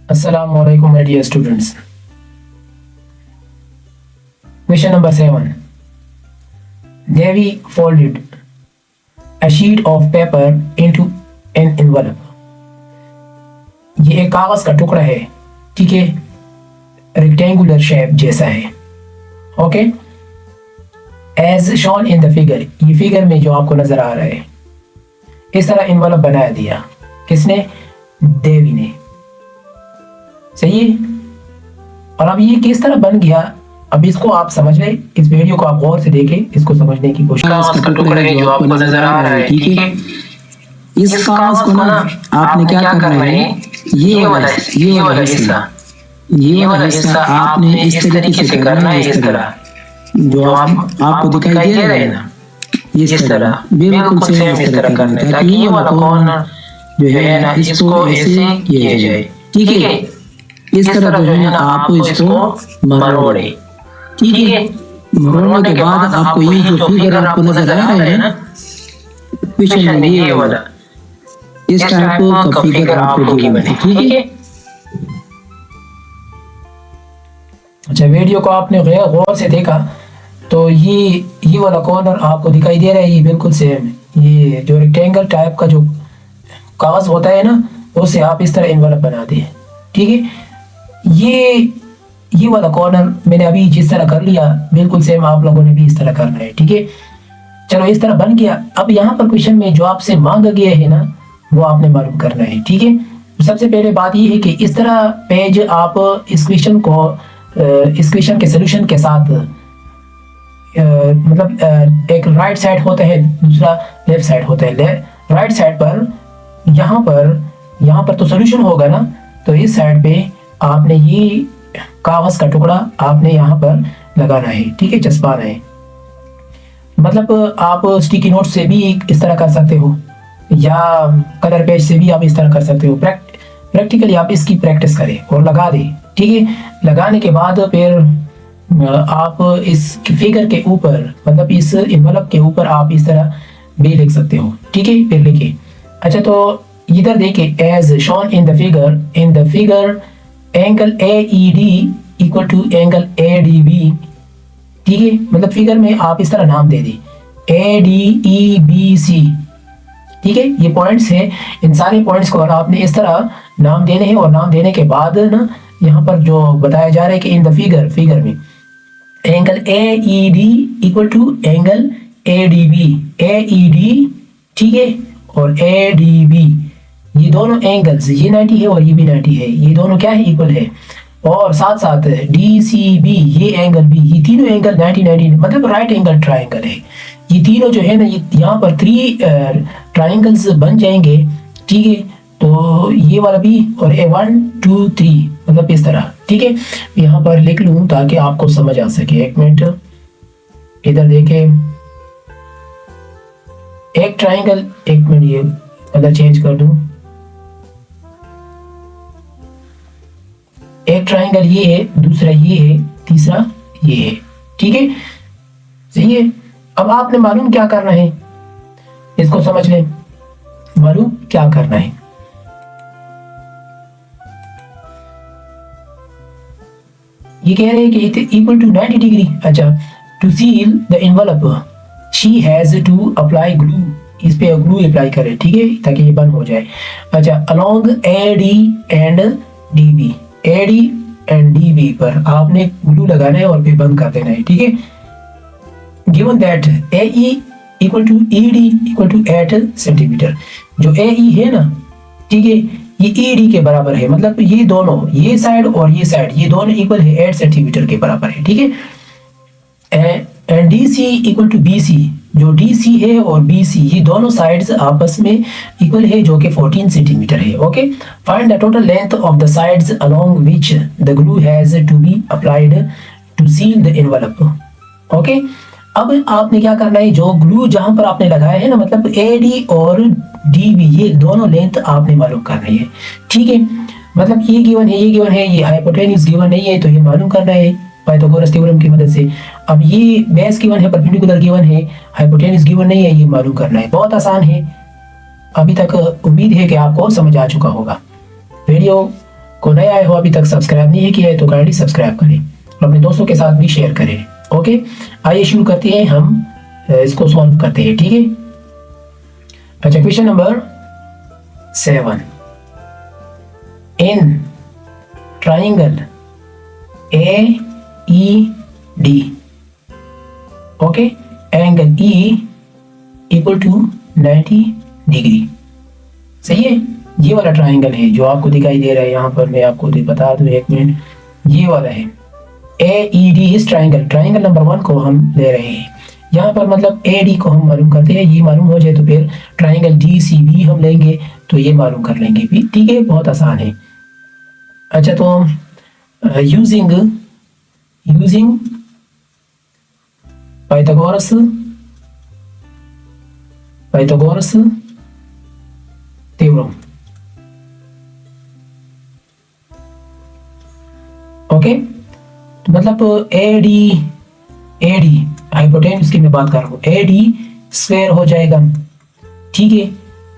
Assalamu alaikum, my dear students. Question number 7. Devi folded a sheet of paper into an envelope. ये एक कागज का टुकड़ा है, ठीक है, रेक्टेंगुलर शेप जैसा है, okay. As shown in the figure, ये फिगर में जो आपको नजर आ रहा है, इस तरह एनवलप बनाया दिया। किसने? देवी ने। सही है। और अब ये किस तरह बन गया, अब इसको आप समझ लें। इस वीडियो को आप गौर से देखें, इसको समझने की कोशिश। कागज का टुकड़ा है जो आपको नजर आ रहा है, ठीक है। इस कागज को ना आपने क्या करना है, ये वाला हिस्सा आपने इस तरीके से करना है, इस तरह जो आपको दिखाई दे रहा है ना, इस तरह बिल्कुल सेम इस तरह करना है, ताकि ये वाला कॉर्नर जो है ना इसको ऐसे किया जाए, ठीक है। इस तरह जो है ना आपको इसको मरोड़े, ठीक है। मरोड़ने के बाद आपको ये जो फिगर आपको नजर आ रहा है ना क्वेश्चन में, ये वाला इस टाइप का फिगर आपको गिवन है, ठीक है। अच्छा, वीडियो को आपने गौर से देखा तो ये वाला कॉर्नर आपको दिखाई दे रहा है, ये बिल्कुल सेम है। ये जो रेक्टेंगल टाइप का जो कागज होता है ना, उससे आप इस तरह एनवलप बना दें, ठीक है। ये वाला कॉर्नर मैंने अभी जिस तरह कर लिया, बिल्कुल सेम आप लोगों ने भी इस तरह करना है, ठीक है। चलो, इस तरह बन गया। अब यहाँ पर क्वेश्चन में जो आपसे मांगा गया है ना, वो आपने मालूम करना है, ठीक है। सबसे पहले बात ये है कि इस तरह पेज आप इस क्वेश्चन के सोल्यूशन के साथ मतलब एक राइट साइड होता है, दूसरा लेफ्ट साइड होता है। राइट साइड पर यहाँ पर तो सोल्यूशन होगा ना, तो इस साइड पे आपने ये कागज का टुकड़ा आपने यहाँ पर लगाना है, ठीक है, चस्पाना है। मतलब आप स्टिकी नोट से भी इस तरह कर सकते हो, या कलर पेज से भी आप इस तरह कर सकते हो। प्रैक्टिकली आप इसकी प्रैक्टिस करें और लगा दें, ठीक है। लगाने के बाद फिर आप इस फिगर के ऊपर, मतलब इस एनवलप के ऊपर आप इस तरह भी लिख सकते हो, ठीक है। फिर लिखिए। अच्छा, तो इधर देखिए, as shown in the figure angle AED equal to angle ADB, ठीक है। मतलब फिगर में आप इस तरह नाम दे दी ADEBC, ठीक है। ये पॉइंट्स है, इन सारे पॉइंट्स को आपने इस तरह नाम देने हैं। और नाम देने के बाद ना यहाँ पर जो बताया जा रहा है कि इन द फिगर में angle AED equal to angle AED, ठीक है, और ADB, ये दोनों एंगल्स, ये 90 है और ये भी 90 है, ये दोनों क्या है, इक्वल है। और साथ साथ DCB, ये एंगल भी, ये तीनों एंगल 90 मतलब राइट एंगल ट्राइंगल है। ये तीनों जो है ना, ये यहाँ पर 3 ट्राइंगल्स बन जाएंगे, ठीक है। तो ये वाला भी, और 1 2 3 मतलब इस तरह, ठीक है। यहाँ पर लिख लूँ ताकि आपको समझ आ सके। एक मिनट, इधर देखें, एक ट्राइंगल, एक मिनट ये कलर चेंज कर दूं। एक ट्राइंगल ये है, दूसरा ये है, तीसरा ये है, ठीक है। सही है। अब आपने मालूम क्या करना है, इसको समझ लें। मालूम क्या करना है, ये कह रहे हैं कि इक्वल टू 90 डिग्री। अच्छा, to seal the envelope she has to apply glue, इस पे ग्लू अप्लाई करें, ठीक है, ताकि ये बंद हो जाए। अच्छा, along AD and DB, AD and DB पर आपने ग्लू लगाना है और फिर बंद कर देना है, ठीक है। Given that AE equal to ED equal to 8 centimetre, जो AE है ना, ठीक है, ये ED के बराबर है। मतलब ये दोनों, ये साइड और ये साइड, ये दोनों इक्वल है, 8 सेंटीमीटर के बराबर है, ठीक है। And DC equal to BC, जो DC है और BC, ये दोनों साइड्स आपस में इक्वल है, जो कि 14 सेंटीमीटर है, okay. Find the total length of the sides along which the glue has to be applied to seal the envelope, okay. अब आपने क्या करना है, जो ग्लू जहां पर आपने लगाया है ना, मतलब AD और DB, ये दोनों लेंथ आपने मालूम करनी है, ठीक है। मतलब ये गिवन है, ये गिवन है, ये हाइपोटेन्यूज गिवन नहीं है, तो ये मालूम करना है पाइथागोरस थ्योरम की मदद से। अब ये बेस गिवन है, परपेंडिकुलर गिवन है, हाइपोटेन्यूज गिवन नहीं है, ये मालूम करना है। बहुत आसान है, अभी तक उम्मीद है कि आपको समझ आ चुका होगा। वीडियो को नया आए हो अभी तक सब्सक्राइब नहीं किया है तो काइंडली सब्सक्राइब करें और अपने दोस्तों के साथ भी शेयर करें। ओके, आइए शुरू करते हैं, हम इसको सॉल्व करते हैं। ठीक है, अच्छा question number 7, in triangle AED, okay, angle E equal to 90 degree. सही है, ये वाला ट्राइंगल है जो आपको दिखाई दे रहा है यहाँ पर। मैं आपको बता दूं, एक मिनट, ये वाला है AED इस ट्राइंगल नंबर 1 को हम ले रहे हैं यहाँ पर। मतलब AD को हम मालूम करते हैं, ये मालूम हो जाए तो फिर ट्राइंगल DCB हम लेंगे तो ये मालूम कर लेंगे भी। ठीक है, बहुत आसान है। अच्छा, तो यूजिंग पाइथागोरस थ्योरम, ओके, तो मतलब AD हाइपोटेन्यूज की मैं बात कर रहा हूँ, AD स्क्वायर हो जाएगा। ठीक है,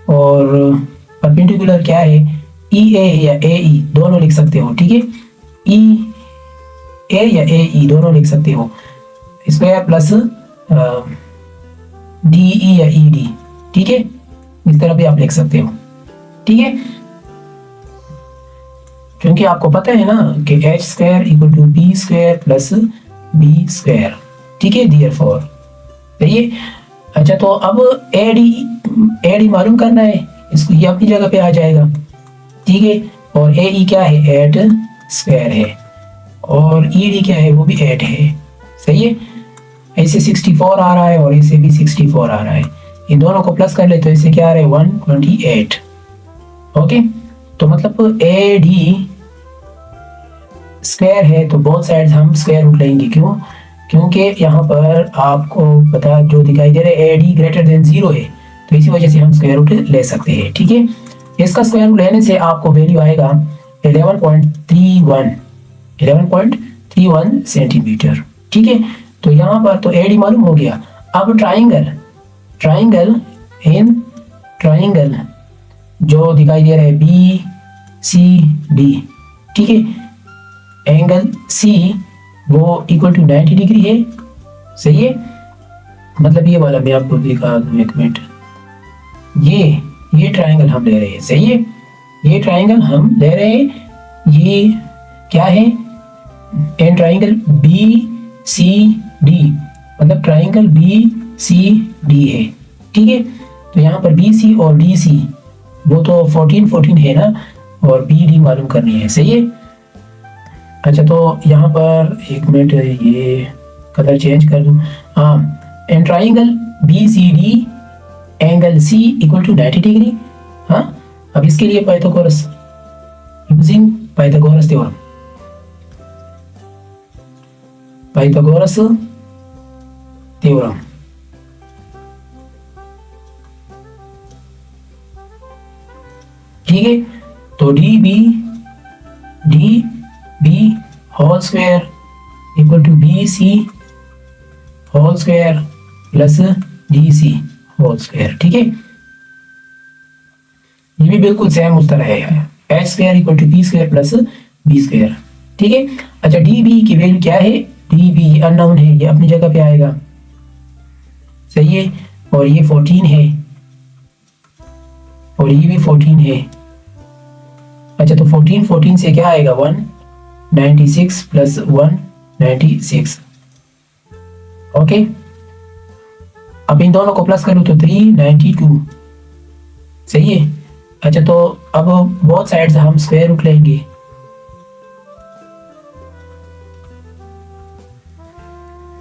और परपेंडिकुलर क्या है, EA या AE दोनों लिख सकते हो। ठीक है, EA या AE दोनों लिख सकते हो, स्क्वायर प्लस DE या ED। ठीक है, इस तरह भी आप लिख सकते हो। ठीक है, क्योंकि आपको पता है ना कि H square equal to B square plus B square. ठीक है, देयरफॉर सही है। अच्छा, तो अब AD मालूम करना है, इसको ये अपनी जगह पे आ जाएगा। ठीक है, और AE क्या है, 8 स्क्वायर है, और ED क्या है, वो भी 8 है। सही है, ऐसे 64 आ रहा है और ऐसे भी 64 आ रहा है, इन दोनों को प्लस कर ले तो इससे क्या आ रहा है, 128। ओके, तो मतलब AD स्क्वायर है तो बोथ साइड्स हम स्क्वायर रूट लेंगे। क्यों? क्योंकि यहाँ पर आपको पता जो दिखाई दे रहा है AD ग्रेटर देन 0 है, तो इसी वजह से हम स्क्वायर रूट ले सकते हैं। ठीक है, इसका स्क्वायर रूट लेने से आपको वैल्यू आएगा 11.31 सेंटीमीटर। ठीक है, तो यहाँ पर तो AD मालूम हो गया। अब ट्राइंगल जो दिखाई दे रहा है BCD, ठीक है, एंगल C वो इक्वल टू 90 डिग्री है। सही है, मतलब ये वाला मैं आपको दिखा दूं, एक मिनट, ये ट्राइंगल हम ले रहे हैं। सही है, ये ट्राइंगल हम ले रहे हैं, ये क्या है, एन ट्राइंगल BCD, मतलब ट्राइंगल BCD है। ठीक है, तो यहाँ पर BC और DC वो तो 14 है ना, और BD मालूम करनी है। सही है, अच्छा, तो यहाँ पर एक मिनट, ये कलर चेंज कर दूँ। हाँ, in triangle BCD angle C equal to 90 degree. हाँ, अब इसके लिए पाइथागोरस थ्योरम, ठीक है, तो DB whole square equal to BC whole square plus DC whole square. ठीक है, ये भी बिल्कुल सेम उस तरह है, H square equal to B square plus B square. ठीक है, अच्छा, DB की वैल्यू क्या है, DB अननोन है, ये अपनी जगह पे आएगा। सही है, और ये 14 है और ये भी 14 है। अच्छा, तो 14 से क्या आएगा, 196 प्लस 196। ओके, अब इन दोनों को प्लस करूँ तो 392। सही है, अच्छा, तो अब बोथ साइड्स हम स्क्वायर रूट लेंगे।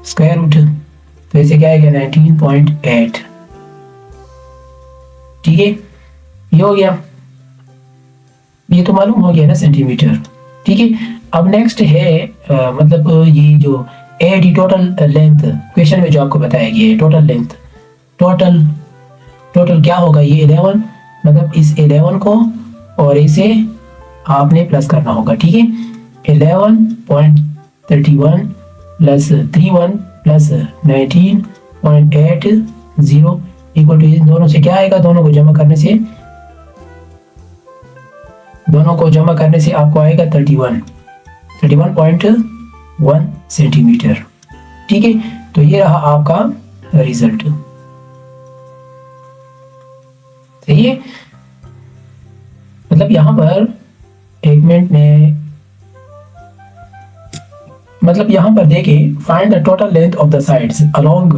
स्क्वायर रूट तो ऐसे क्या आएगा, 19.8। ठीक है, ये हो गया, ये तो मालूम हो गया ना सेंटीमीटर। ठीक है, अब नेक्स्ट है मतलब ये जो AD टोटल लेंथ क्वेश्चन में जो आपको बताया गया है, टोटल लेंथ, टोटल क्या होगा, ये 11, मतलब इस 11 को और इसे आपने प्लस करना होगा। ठीक है, 11.31 प्लस 31 प्लस 19.80 इक्वल टू, इन दोनों से क्या आएगा, दोनों को जमा करने से दोनों को जमा करने से आपको आएगा 31.1 सेंटीमीटर। ठीक है, तो ये रहा आपका रिजल्ट। सही है, मतलब यहां पर एक मिनट में, मतलब यहां पर देखें, find the total length of the sides along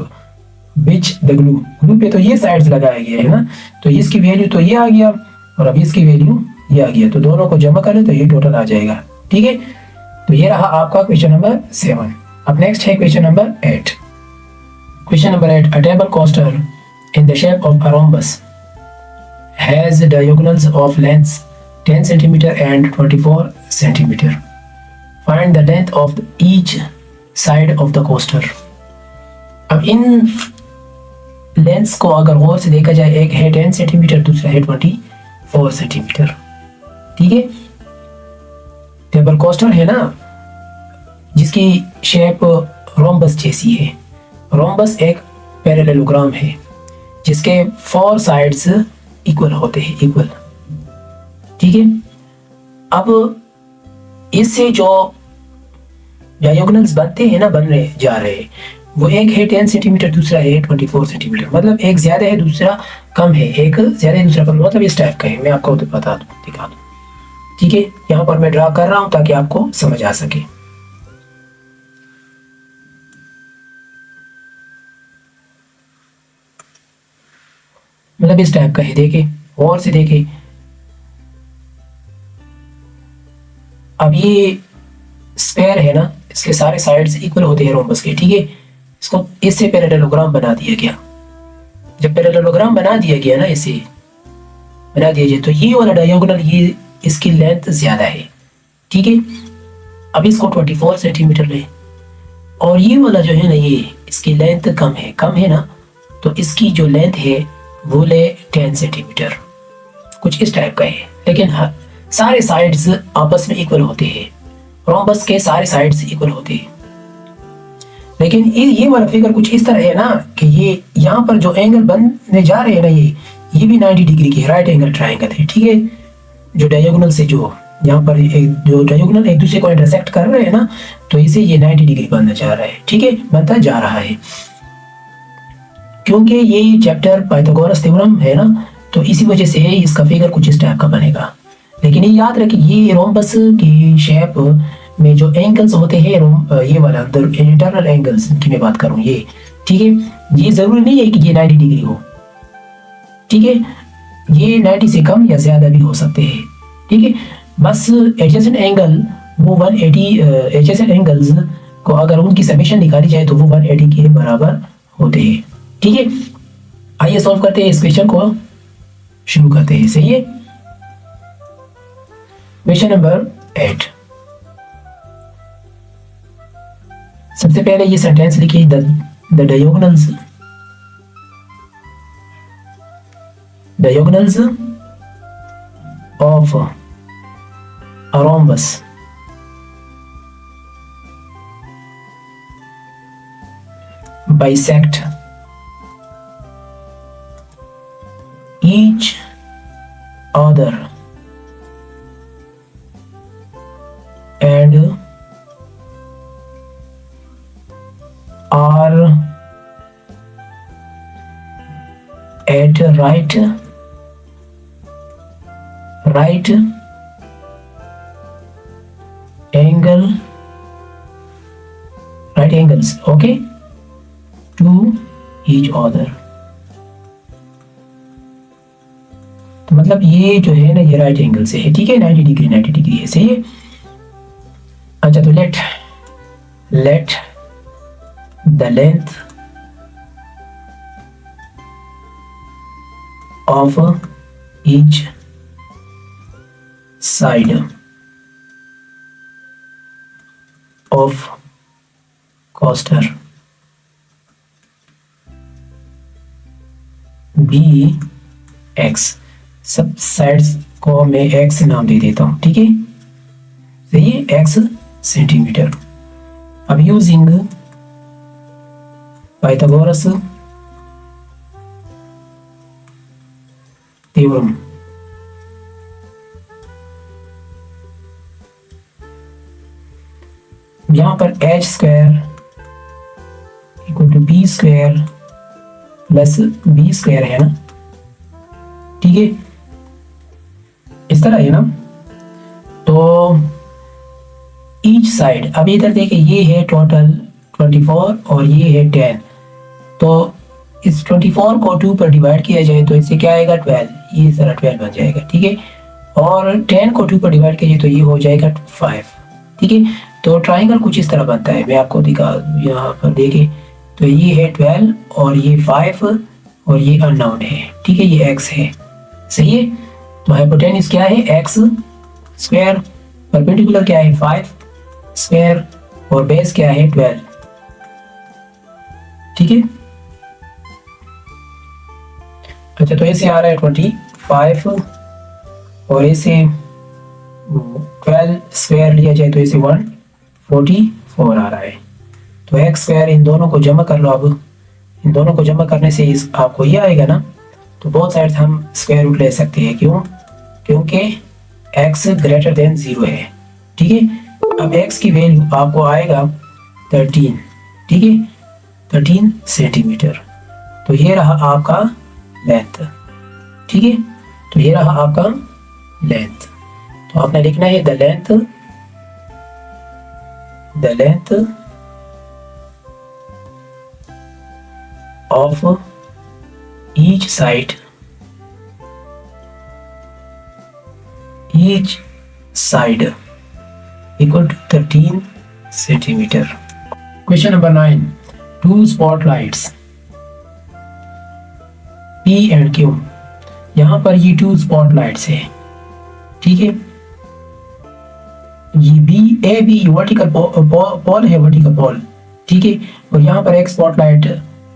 which the glue पे तो ये साइड्स लगाया गया है ना, तो इसकी वैल्यू तो ये आ गया और अभी इसकी वैल्यू ये आ गया, तो दोनों को जमा करें तो ये टोटल आ जाएगा। ठीक है, तो ये रहा आपका क्वेश्चन नंबर 7। अब नेक्स्ट है question number 8। Question number 8, a table coaster in the shape of a rhombus has diagonals of lengths 10 centimeter and 24 centimeter. Find the length of each side of the coaster. अब इन lens को अगर गौर से देखा जाए, एक है 10 centimetre, दूसरा है 24 सेंटीमीटर। ठीक है, टेबल कोस्टर है ना, जिसकी शेप रोम्बस जैसी है। रोम्बस एक पैरेललोग्राम है जिसके 4 साइड्स इक्वल होते हैं, इक्वल। ठीक है, अब इससे जो डायगोनल्स बनते हैं ना, बनने जा रहे हैं, वो एक है 10 सेंटीमीटर, दूसरा है 24 सेंटीमीटर। मतलब एक ज्यादा है, दूसरा कम है, एक ज्यादा है, दूसरा कम, मतलब इस टाइप का है। मैं आपको बता दूं, दिखा दूं। ठीक है, यहाँ पर मैं ड्रा कर रहा हूं ताकि आपको समझ आ सके। मतलब इस टाइप का है, देखे और से देखे। अब ये स्क्वायर है ना, इसके सारे साइड्स इक्वल होते हैं रोम्बस के। ठीक है, इसको इससे पैरेललोग्राम बना दिया गया। जब पैरेललोग्राम बना दिया गया ना, इसे बना दिया जाए, तो ये वाला डायगोनल, ये इसकी लेंथ ज्यादा है। ठीक है, अब इसको 24 सेंटीमीटर ले, और ये वाला जो है ना, ये इसकी लेंथ कम है ना, तो इसकी जो लेंथ है वो ले 10 सेंटीमीटर, कुछ इस टाइप का है। लेकिन हाँ, सारे साइड्स आपस में इक्वल होते हैं, रोम्बस के सारे साइड्स इक्वल होते हैं। लेकिन ये वाला फिगर कुछ इस तरह है ना, कि ये यहाँ पर जो एंगल बनने जा रहे हैं ना, ये भी 90 डिग्री के राइट एंगल ट्रायंगल है। ठीक है, जो डायगोनल से जो यहाँ पर जो डायगोनल एक दूसरे को इंटरसेक्ट कर रहे हैं ना, तो इसे ये 90 डिग्री बनना जा रहा है। ठीक है, बनता जा रहा है, क्योंकि ये चैप्टर पाइथागोरस थ्योरम है ना, तो इसी वजह से इसका फिगर कुछ इस टाइप का बनेगा। लेकिन ये याद रखिए, ये रोम्बस की शेप में जो एंगल्स होते हैं, ये वाला इंटरनल एंगल्स की मैं बात करूं, ये ठीक है, ये जरूरी नहीं है कि ये 90 डिग्री हो। ठीक है, ये 90 से कम या ज्यादा भी हो सकते हैं। ठीक है, बस एडजेसेंट एंगल वो 180, एडजेसेंट एंगल्स को अगर उनकी समेशन निकाली जाए तो वो 180 के बराबर होते हैं। ठीक है, आइए सॉल्व करते हैं, इस क्वेश्चन को शुरू करते हैं। सही है, क्वेश्चन नंबर 8। सबसे पहले ये सेंटेंस लिखिए, the diagonals of a rhombus bisect each other and are at right angles, okay, to each other। तो मतलब ये जो है ना, ये राइट एंगल से है। ठीक है, 90 डिग्री है। सही है, अच्छा, तो let the length of each side of coaster be x। सब साइड्स को मैं x नाम दे देता हूं। ठीक है, तो ये x सेंटीमीटर। अब यूजिंग पाइथागोरस थ्योरम, यहाँ पर H square equal to B square plus B square है ना, ठीक है, इस तरह है ना। तो ईच साइड, अब इधर देखिए ये है टोटल 24 और ये है 10, तो इस 24 को 2 पर डिवाइड किया जाए तो इससे क्या आएगा 12, ये इस तरह 12 बन जाएगा, ठीक है। और 10 को 2 पर डिवाइड किया जाए तो ये हो जाएगा 5, ठीक है। तो ट्राइंगल कुछ इस तरह बनता है, मैं आपको दिखा, यहाँ पर देखें तो ये है 12 और ये 5 और ये अननोन है, ठीक है, ये x है, सही है। तो हाइपोटेन्यूज क्या है x स्क्वायर, परपेंडिकुलर क्या है 5 स्क्वायर और बेस क्या है 12, ठीक है। अच्छा, तो ऐसे आ रहा है 25 और ऐसे 12 स्क्वायर लिया जाए तो ऐसे 144 आ रहा है। तो एक्स स्क्वायर इन दोनों को जमा कर लो, अब इन दोनों को जमा करने से इस आपको ये आएगा ना, तो बोथ साइड्स हम स्क्वायर रूट ले सकते हैं, क्यों, क्योंकि x ग्रेटर देन 0 है, ठीक है। अब x की वैल्यू आपको आएगा 13, ठीक है, 13 सेंटीमीटर। तो ये रहा आपका लेंथ, ठीक है, तो ये रहा आपका लेंथ। तो आपने लिखना है the length of each side equal to 13 centimeter. Question number 9. Two spotlights P and Q. यहाँ पर ये 2 spotlights है, ठीक है। ये B वर्टिकल पॉल है, वर्टिकल पॉल, ठीक है। और यहाँ पर एक स्पॉटलाइट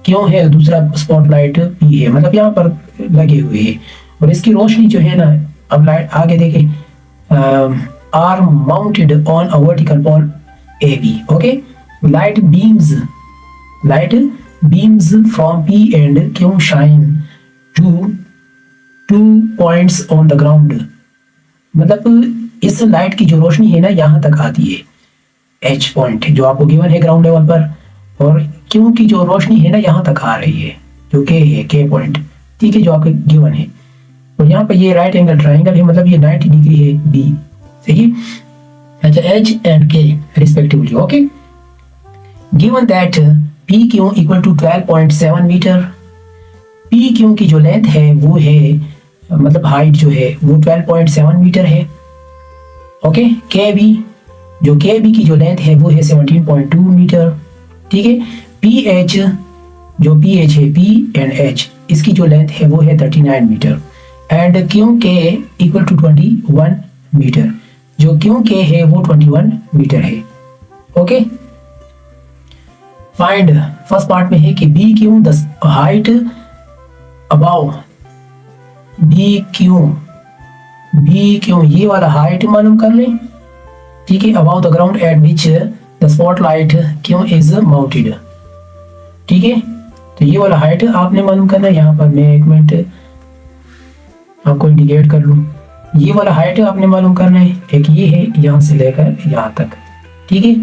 क्यों है, दूसरा स्पॉटलाइट P है, मतलब यहाँ पर लगे हुए हैं। और इसकी रोशनी जो है ना, अब लाइट आगे देखें, are mounted on a vertical pole AB, okay. Light beams from P and Q shine to 2 points on the ground, मतलब इस लाइट की जो रोशनी है ना यहाँ तक आती है, H पॉइंट जो आपको गिवन है ग्राउंड लेवल पर, और Q की जो रोशनी है ना यहाँ तक आ रही है, जो K है, K पॉइंट, ठीक है, जो आपको गिवन है। और यहाँ पर ये राइट एंगल ट्राइंगल है, मतलब ये 90 डिग्री है B, सही है। अच्छा, H and K respectively, okay. Given that PQ equal to 12.7 metre, PQ की जो लेंथ है वो है, मतलब हाइट जो है वो 12.7 मीटर है, ओके। KB की जो लेंथ है वो है 17.2 मीटर, ठीक है। PH जो PH है, P एंड H, इसकी जो लेंथ है वो है 39 metre, and QK equal to 21 metre, जो QK है वो 21 मीटर है, ओके। फाइंड, फर्स्ट पार्ट में है कि BQ the height above BQ ये वाला हाइट मालूम कर लें, ठीक है, above the ground at which the spotlight Q is mounted, ठीक है। तो ये वाला हाइट आपने मालूम करना है। यहाँ पर मैं एक मिनट आपको इंडिकेट कर लूँ, ये वाला हाइट आपने मालूम करना है, एक ये है यहाँ से लेकर यहाँ तक, ठीक है,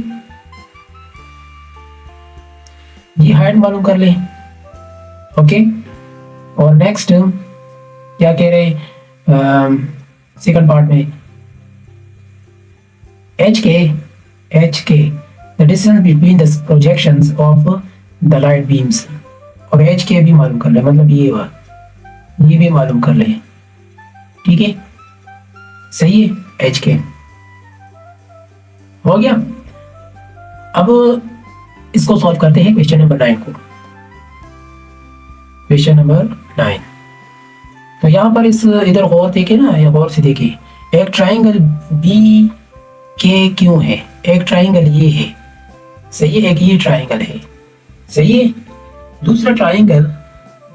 ये हाइट मालूम कर लें, ओके। और नेक्स्ट क्या कह रहे सेकंड पार्ट में, HK the distance between the projections of the light beams, और HK भी मालूम कर ले, मतलब ये भी मालूम कर ले, ठीक है, सही है। HK हो गया। अब इसको सॉल्व करते हैं क्वेश्चन नंबर 9 को। क्वेश्चन नंबर 9, तो यहाँ पर इस इधर गौर देखिए ना, ये गौर से देखिए, एक ट्राइंगल BKQ है, एक ट्राइंगल ये है, सही है, एक ये ट्राइंगल है, सही है। दूसरा ट्राइंगल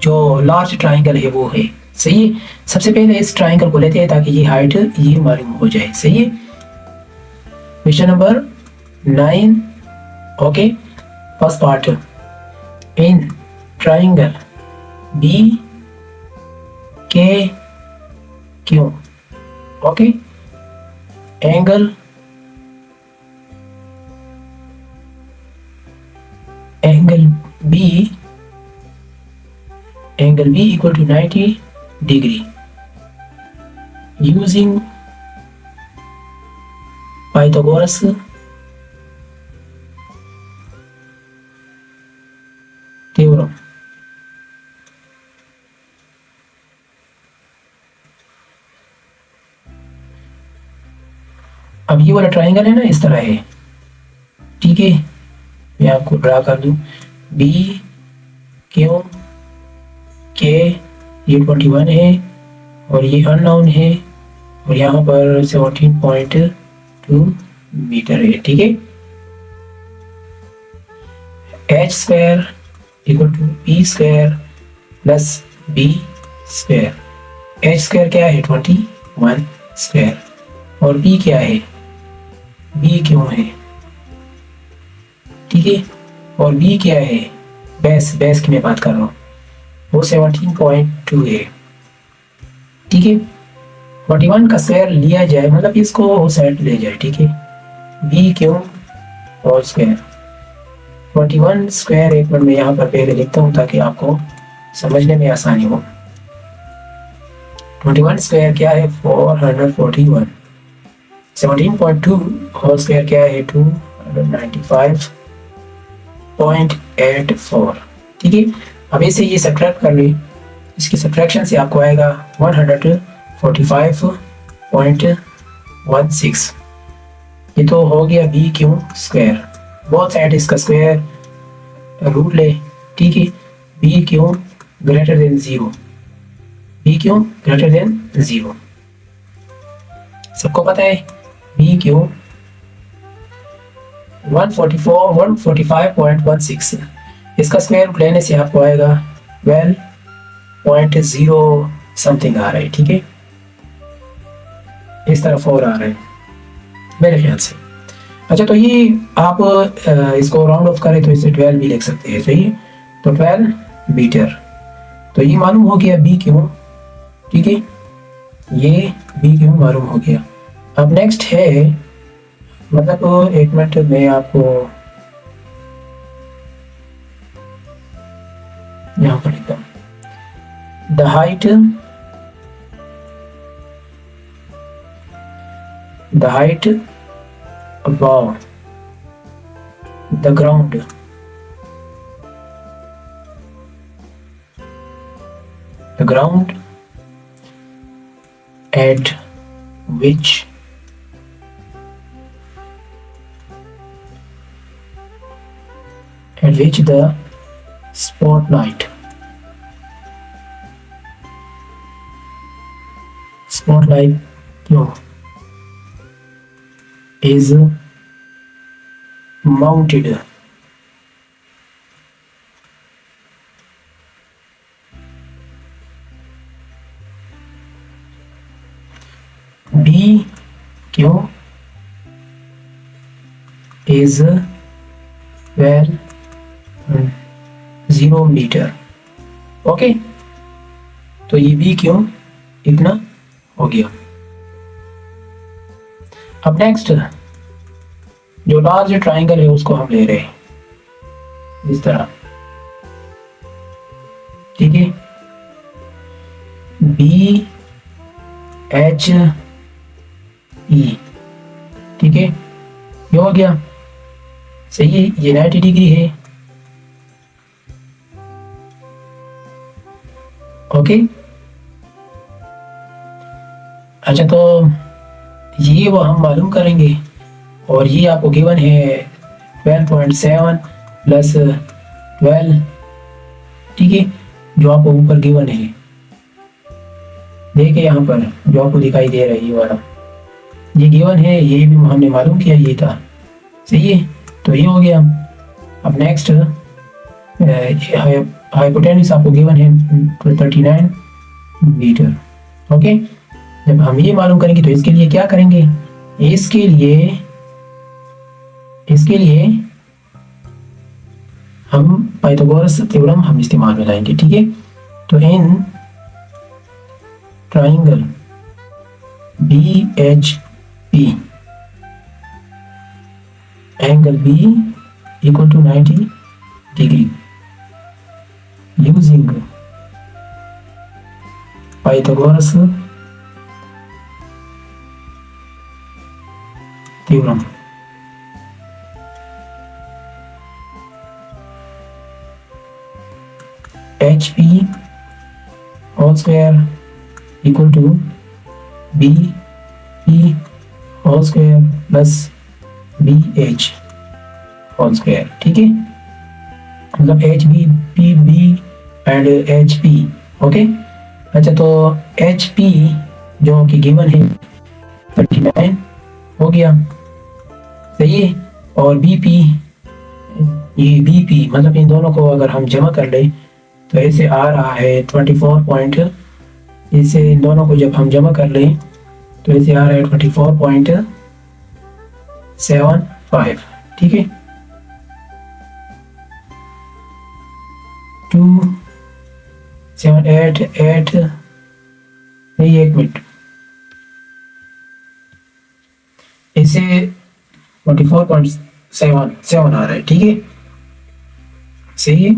जो लार्ज ट्राइंगल है वो है, सही है। सबसे पहले इस ट्राइंगल को लेते हैं ताकि ये हाइट ये मालूम हो जाए, सही है। Question number 9, okay. First part, in triangle BKQ, okay, angle angle B equal to 90 degree using Pythagoras theorem. अब ये वाला ट्राइंगल है ना, इस तरह है, ठीक है। मैं आपको ड्रा कर दूं, बी क्यू के, ये 21 है और ये अननोन है और यहाँ पर 17.2 मीटर है, ठीक है। H square equal to P square plus B square. H square क्या है? 21 स्क्वायर और बी क्या है? बी क्यों है, ठीक है। और बी क्या है? बेस की मैं बात कर रहा हूँ, वो 17.2 है, ठीक है। 41 का स्क्वायर लिया जाए, मतलब इसको साइड ले जाए, ठीक है। बी क्यों और स्क्वायर 21 स्क्वायर, एक मिनट में यहाँ पर पहले लिखता हूँ ताकि आपको समझने में आसानी हो। 21 स्क्वायर क्या है? 441। 17.2 होल स्क्वायर क्या है? 295.84, ठीक है। अब इसे ये सब्ट्रैक्ट कर ली, इसकी सब्ट्रैक्शन से आपको आएगा 145.16। ये तो हो गया बी क्यू स्क्वायर, बहुत साइड इसका स्क्वायर रूट ले, ठीक है। B Q greater than 0, B Q greater than 0 सबको पता है। बी क्यू 145.16, इसका स्क्वायर रूट लेने से आपको आएगा 12.0 समथिंग आ रहा है, ठीक है। इस तरफ 4 आ रहा है मेरे ख्याल से। अच्छा, तो ये आप इसको राउंड ऑफ करें तो इसे 12 भी लिख सकते हैं, सही है। तो 12 मीटर, तो ये मालूम हो गया बी क्यू, ठीक है। ये बी क्यू मालूम हो गया। अब नेक्स्ट है, मतलब एक मिनट में आपको यहाँ पर लिखता हूँ, the height above the ground at which the spotlight is mounted B Q is 0 metre, okay. तो ये बी क्यों इतना हो गया। अब नेक्स्ट जो लार्ज ट्राइंगल है उसको हम ले रहे हैं इस तरह, ठीक है। बी एच ई, ठीक है, ये हो गया, सही है। ये 90 डिग्री है, ओके। अच्छा, तो ये वो हम मालूम करेंगे और ये आपको गिवन है 12.7 प्लस 12, ठीक है, जो आपको ऊपर गिवन है। देखिए यहाँ पर जो आपको दिखाई दे रहा है ये वाला, ये गिवन है, ये भी हमने मालूम किया, ये था, सही है। तो ये हो गया। अब नेक्स्ट हाइपोटेन्यूज आपको गिवन है 39 मीटर, ओके। जब हम ये मालूम करेंगे तो इसके लिए क्या करेंगे, इसके लिए हम पाइथागोरस थ्योरम हम इस्तेमाल में लाएंगे, ठीक है। तो in triangle B H P angle B equal to 90 degree using Pythagoras theorem. HP whole square equal to BP whole square plus BH whole square. ठीक है, मतलब HB एंड HP। ओके, अच्छा तो HP जो कि गिवन है 39 हो गया, सही है। और BP, ये BP मतलब इन दोनों को अगर हम जमा कर लें तो ऐसे आ रहा है 24 पॉइंट, इसे इन दोनों को जब हम जमा कर लें तो ऐसे आ रहा है 24.75। ठीक है, 2788 नहीं, एक मिनट, इसे 24.77 आ रहा है। ठीक है, सही है।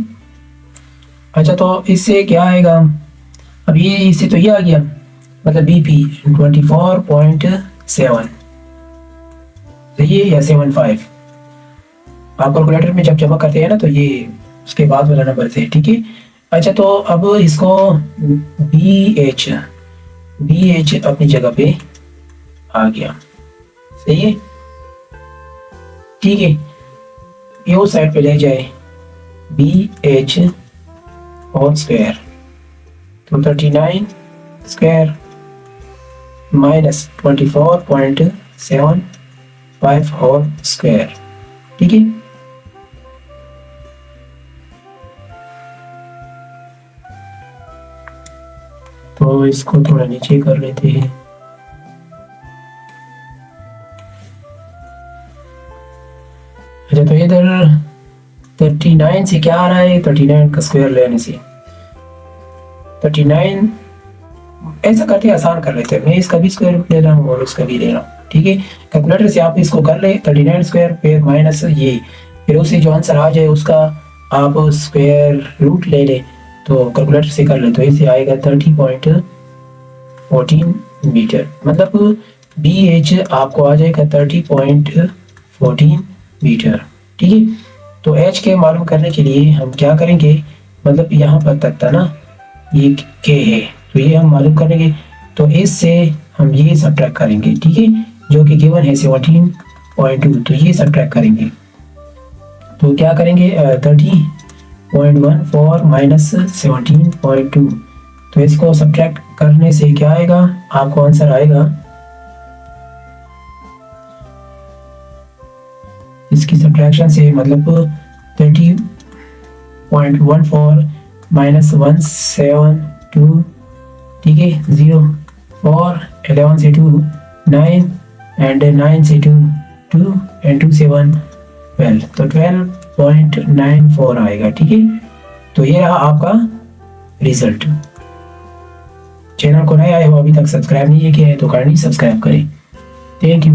अच्छा तो इससे क्या आएगा, अब ये इससे तो ये आ गया, मतलब BP 24.7, सही है, या 75। आप कैलकुलेटर में जब जमा करते हैं ना तो ये उसके बाद वाला नंबर थे। ठीक है, अच्छा तो अब इसको BH अपनी जगह पे आ गया, सही है। ठीक है, ये उस साइड पे ले जाए BH होल स्क्वायर, तो 39 स्क्वायर माइनस 24.75 होल स्क्वायर। ठीक है, तो इसको थोड़ा नीचे कर लेते हैं। अच्छा तो इधर 39 से क्या आ रहा है, 39 का स्क्वायर लेने से 39, ऐसा करके आसान कर लेते हैं। मैं इसका भी स्क्वायर रूट ले रहा हूँ और उसका भी ले रहा हूँ। ठीक है, कैलकुलेटर से आप इसको कर ले 39 स्क्वायर फिर माइनस ये, फिर उससे जो आंसर आ जाए उसका आप स्क्वायर रूट ले ले, तो कैलकुलेटर से कर ले तो इसे आएगा 30.14 मीटर, मतलब BH आपको आ जाएगा 30.14 मीटर। ठीक है, तो H के मालूम करने के लिए हम क्या करेंगे, मतलब यहाँ पर तक था ना, ये K है तो ये हम मालूम करेंगे, तो इससे हम ये सब्ट्रैक्ट करेंगे। ठीक है, जो कि गिवन है 17.2, तो ये सब्ट्रैक्ट करेंगे, तो क्या करेंगे 30.14 माइनस 17.2, तो इसको सब्ट्रैक्ट करने से क्या आएगा, आपको आंसर आएगा, इसकी सब्ट्रैक्शन से मतलब 30.14 माइनस 172। ठीक है, 0 4 11 से 2 9 एंड 9 से 2 2 एंड 2 से 1 12, तो 12.94 आएगा। ठीक है, तो ये रहा आपका रिजल्ट। चैनल को नए आए हो अभी तक सब्सक्राइब नहीं किया है तो काइंडली सब्सक्राइब करें। Thank you.